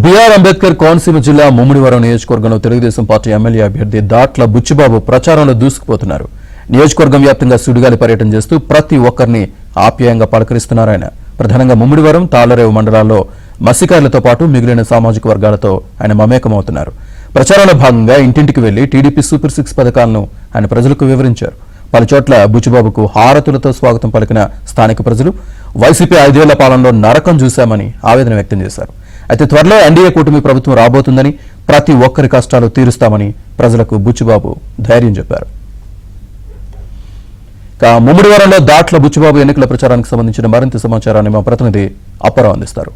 BR Ambedkar Konaseema జిల్లా ముమ్మిడివరం నియోజకవర్గంలో Telugu Desam party MLA అభ్యర్థి దాట్ల బుచ్చిబాబు ప్రచారంలో దూసుకుపోతున్నారు. నియోజకవర్గం వ్యాప్తంగా సుడిగాలి పర్యటన చేస్తూ ప్రతి ఒక్కరిని ఆప్యాయంగా పలకరిస్తున్నారు. ఆయన ప్రధానంగా ముమ్మిడివరం, తాళ్లరేవు మండలాల్లో మత్స్యకారులతో పాటు మిగిలిన సామాజిక వర్గాలతో ఆయన మమేకమవుతున్నారు. ప్రచారంలో భాగంగా ఇంటింటికి వెళ్లి టీడీపీ సూపర్ 6 పథకాలను ఆయన ప్రజలకు వివరించారు. పలుచోట్ల బుచ్చిబాబుకు హారతులతో స్వాగతం పలికిన స్థానిక ప్రజలు వైసీపీ 5 ఏళ్ల పాలనలో నరకం చూశామని ఆవేదన వ్యక్తం చేశారు. అయితే త్వరలో ఎన్డీఏ కూటమి ప్రభుత్వం రాబోతుందని, ప్రతి ఒక్కరి కష్టాలు తీరుస్తామని ప్రజలకు బుచ్చిబాబు ధైర్యం చెప్పారు. ముమ్మిడివరంలో దాట్ల బుచ్చిబాబు ఎన్నికల ప్రచారానికి సంబంధించిన మరింత సమాచారాన్ని మా ప్రతినిధి అప్పారావు అందిస్తారు.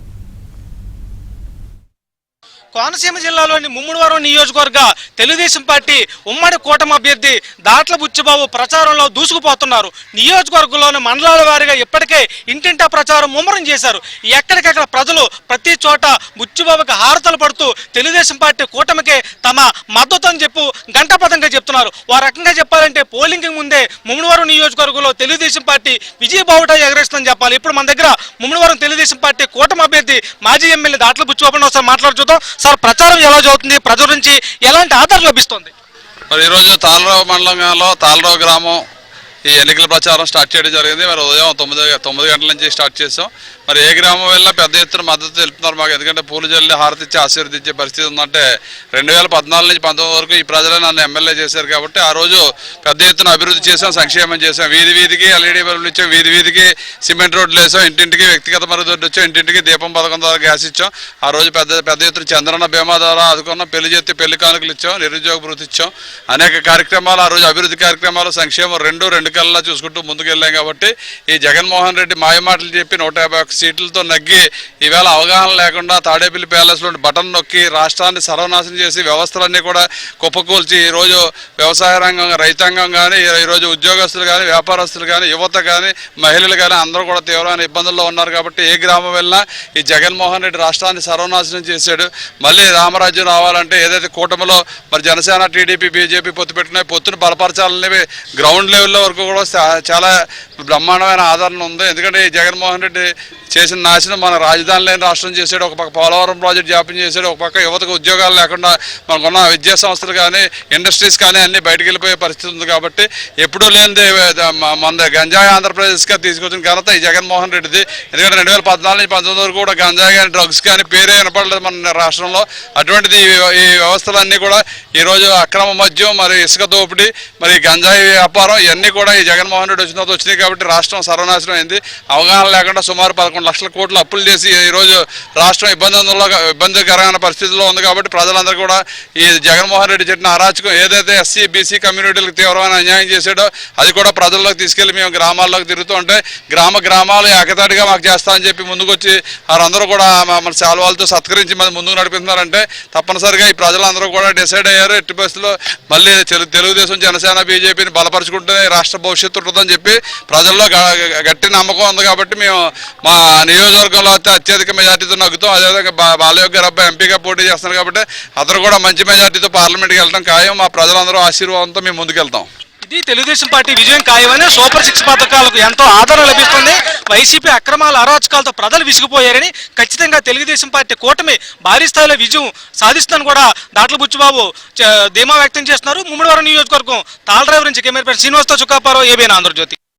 కోనసీమ జిల్లాలోని ముమ్మిడివరం నియోజకవర్గ తెలుగుదేశం పార్టీ ఉమ్మడి కూటమి అభ్యర్థి దాట్ల బుచ్చిబాబు ప్రచారంలో దూసుకుపోతున్నారు. నియోజకవర్గంలోని మండలాల వారీగా ఇప్పటికే ఇంటింటా ప్రచారం ముమ్మరం చేశారు. ఎక్కడికక్కడ ప్రజలు ప్రతి చోట బుచ్చిబాబుకి హారతలు పడుతూ తెలుగుదేశం పార్టీ కూటమికి తమ మద్దతు అని చెప్పి గంటాపదంగా చెప్తున్నారు. ఆ రకంగా చెప్పాలంటే పోలింగ్ ముందే ముమ్మిడివరం నియోజకవర్గంలో తెలుగుదేశం పార్టీ విజయబావుట ఎగరేస్తుందని చెప్పాలి. ఇప్పుడు మన దగ్గర ముమ్మిడివరం తెలుగుదేశం పార్టీ కూటమి అభ్యర్థి మాజీ ఎమ్మెల్యే దాట్ల బుచ్చిబాబుని ఒకసారి మాట్లాడుతూ సార్, ప్రచారం ఎలా జరుగుతుంది, ప్రజల నుంచి ఎలాంటి ఆదరణ లభిస్తుంది? మరి ఈరోజు తాళ్లరావు మండలంలో తాళ్లరావు గ్రామం ఈ ఎన్నికల ప్రచారం స్టార్ట్ చేయడం జరిగింది. మరి ఉదయం 9 గంటల నుంచి స్టార్ట్ చేసాం. మరి ఏ గ్రామం వెళ్ళినా పెద్ద ఎత్తున మద్దతు తెలుపుతున్నారు మాకు. ఎందుకంటే పూలు జల్లి హారతిచ్చి ఆశీర్వదించే పరిస్థితి ఉందంటే 2014 నుంచి 19 వరకు ఈ ప్రజలే నన్ను ఎమ్మెల్యే చేశారు కాబట్టి ఆ రోజు పెద్ద ఎత్తున అభివృద్ధి చేసాం, సంక్షేమం చేసాం. వీధి వీధికి ఎల్ఈడి బల్బులు ఇచ్చాం, వీధి వీధికి సిమెంట్ రోడ్లు వేసాం, ఇంటింటికి వ్యక్తిగత మరుగుదొడ్డు వచ్చాం, ఇంటింటికి దీపం పథకం ద్వారా గ్యాస్ ఇచ్చాం. ఆ రోజు పెద్ద ఎత్తున చంద్రన్న బీమా ద్వారా ఆదుకున్నాం, పెళ్లి చేస్తే పెళ్లి కానుకలు ఇచ్చాం, నిరుద్యోగ భృతి ఇచ్చాం. అనేక కార్యక్రమాలు ఆ రోజు అభివృద్ధి కార్యక్రమాలు, సంక్షేమం రెండు కళ్ళ చూసుకుంటూ ముందుకు వెళ్ళాం. కాబట్టి ఈ జగన్మోహన్ రెడ్డి మాయమాటలు చెప్పి 151 సీట్లతో నగ్గి ఈవేళ అవగాహన లేకుండా తాడేపల్లి ప్యాలెస్లో బటన్ నొక్కి రాష్ట్రాన్ని సర్వనాశనం చేసి వ్యవస్థలన్నీ కూడా కుప్పకూల్చి ఈరోజు వ్యవసాయ రంగం, రైతాంగం కానీ, ఈరోజు ఉద్యోగస్తులు కానీ, వ్యాపారస్తులు కానీ, యువత కానీ, మహిళలు కానీ అందరూ కూడా తీవ్రమైన ఇబ్బందుల్లో ఉన్నారు. కాబట్టి ఏ గ్రామం వెళ్ళినా ఈ జగన్మోహన్ రెడ్డి రాష్ట్రాన్ని సర్వనాశనం చేశాడు. మళ్ళీ రామరాజ్యం రావాలంటే ఏదైతే కూటమిలో మరి జనసేన, టీడీపీ, బీజేపీ పొత్తు పెట్టినాయి, పొత్తును బలపరచాలని గ్రౌండ్ లెవెల్లో వరకు కూడా చాలా బ్రహ్మాండమైన ఆదరణ ఉంది. ఎందుకంటే ఈ జగన్మోహన్ రెడ్డి చేసిన నాశనం మన రాజధాని లేని రాష్ట్రం చేశాడు. ఒక పక్క పోలవరం ప్రాజెక్ట్ జాప్యం చేశాడు, ఒక పక్క యువతకు ఉద్యోగాలు లేకుండా మనకున్న విద్యా సంస్థలు కానీ, ఇండస్ట్రీస్ కానీ అన్నీ బయటకు వెళ్ళిపోయే పరిస్థితి ఉంది. కాబట్టి ఎప్పుడూ లేనిది మన గంజాయి ఆంధ్రప్రదేశ్గా తీసుకొచ్చిన ఘనత ఈ జగన్మోహన్ రెడ్డిది. ఎందుకంటే 2014 నుంచి 19 వరకు కూడా గంజాయి కానీ, డ్రగ్స్ కానీ పేరే వినపడలేదు మన రాష్ట్రంలో. అటువంటిది ఈ వ్యవస్థలన్నీ కూడా ఈరోజు అక్రమ మద్యం, మరి ఇసుక దోపిడీ, మరి గంజాయి వ్యాపారం ఇవన్నీ కూడా ఈ జగన్మోహన్ రెడ్డి వచ్చిన తర్వాత వచ్చినాయి. కాబట్టి రాష్ట్రం సర్వనాశనం అయింది. అవగాహన లేకుండా సుమారు 11 లక్షల కోట్లు అప్పులు చేసి ఈరోజు రాష్ట్రం ఇబ్బందికరమైన పరిస్థితుల్లో ఉంది. కాబట్టి ప్రజలందరూ కూడా ఈ జగన్మోహన్ రెడ్డి చెప్పిన అరాచకం ఏదైతే ఎస్సీ, బీసీ కమ్యూనిటీలకు తీవ్రమైన అన్యాయం చేశాడో అది కూడా ప్రజల్లోకి తీసుకెళ్లి మేము గ్రామాల్లోకి తిరుగుతూ ఉంటే గ్రామాలు ఏకతాటిగా మాకు చేస్తామని చెప్పి ముందుకొచ్చి వారందరూ కూడా మన శాల్వాలతో సత్కరించి మన ముందుకు నడిపిస్తున్నారంటే తప్పనిసరిగా ఈ ప్రజలందరూ కూడా డిసైడ్ అయ్యారు. ఎట్టి పరిస్థితుల్లో మళ్ళీ తెలుగుదేశం, జనసేన, బీజేపీని బలపరుచుకుంటేనే రాష్ట్ర భవిష్యత్తు ఉంటుందని చెప్పి ప్రజల్లో గట్టి నమ్మకం ఉంది. కాబట్టి మేము మా నియోజకవర్గంలో అత్యధిక మెజార్టీతో నగ్గుతాం. అదేవిధంగా బాలయోగి అబ్బాయి ఎంపీగా పోటీ చేస్తున్నారు కాబట్టి అతను కూడా మంచి మెజార్టీతో పార్లమెంట్కి వెళ్ళడం ఖాయం. మా ప్రజలందరూ ఆశీర్వాదంతో మేము ముందుకెళ్తాం. ఇది తెలుగుదేశం పార్టీ విజయం ఖాయమని సూపర్ 6 పథకాలకు ఎంతో ఆదరణ లభిస్తుంది. వైసీపీ అక్రమాల అరాచకాలతో ప్రజలు విసిగిపోయారని ఖచ్చితంగా తెలుగుదేశం పార్టీ కూటమి భారీ స్థాయిలో విజయం సాధిస్తుందని కూడా దాట్ల బుచ్చిబాబు ధీమా వ్యక్తం చేస్తున్నారు. ముమ్మిడివరం నియోజకవర్గం తాళ్లరేవు నుంచి కెమెరా పర్సన్ శ్రీనివాస్తో చుక్కాపారావు, ఏబీఎన్ ఆంధ్రజ్యోతి.